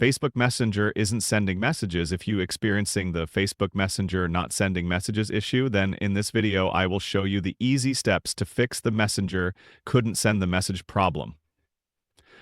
Facebook Messenger isn't sending messages. If you're experiencing the Facebook Messenger not sending messages issue, then in this video, I will show you the easy steps to fix the Messenger couldn't send the message problem.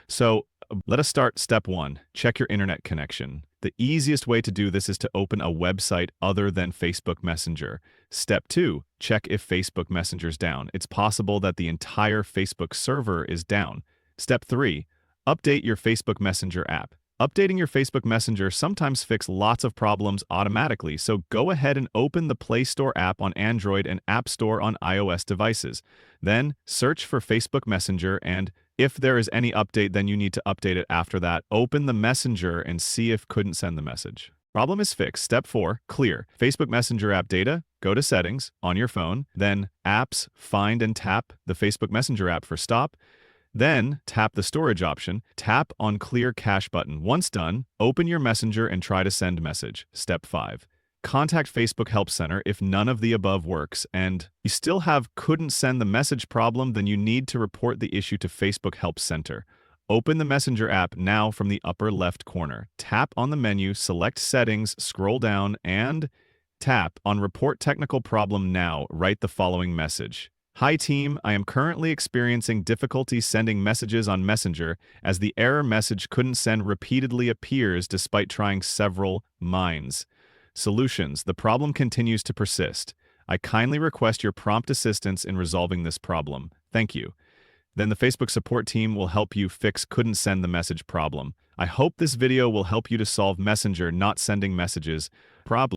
So let us start step 1. Check your internet connection. The easiest way to do this is to open a website other than Facebook Messenger. Step 2. Check if Facebook Messenger's down. It's possible that the entire Facebook server is down. Step 3. Update your Facebook Messenger app. Updating your Facebook Messenger sometimes fixes lots of problems automatically, so go ahead and open the Play Store app on Android and App Store on iOS devices. Then, search for Facebook Messenger, and if there is any update, then you need to update it after that. Open the Messenger and see if couldn't send the message. Problem is fixed. Step 4. Clear Facebook Messenger app data. Go to Settings on your phone. Then, Apps, find and tap the Facebook Messenger app for stop. Then, tap the storage option, tap on Clear Cache button. Once done, open your Messenger and try to send message. Step 5. Contact Facebook Help Center if none of the above works and you still have couldn't send the message problem, then you need to report the issue to Facebook Help Center. Open the Messenger app now from the upper left corner. Tap on the menu, select Settings, scroll down, and tap on Report Technical Problem now. Write the following message. Hi team, I am currently experiencing difficulty sending messages on Messenger as the error message couldn't send repeatedly appears despite trying several minds. Solutions. The problem continues to persist. I kindly request your prompt assistance in resolving this problem. Thank you. Then the Facebook support team will help you fix couldn't send the message problem. I hope this video will help you to solve Messenger not sending messages problem.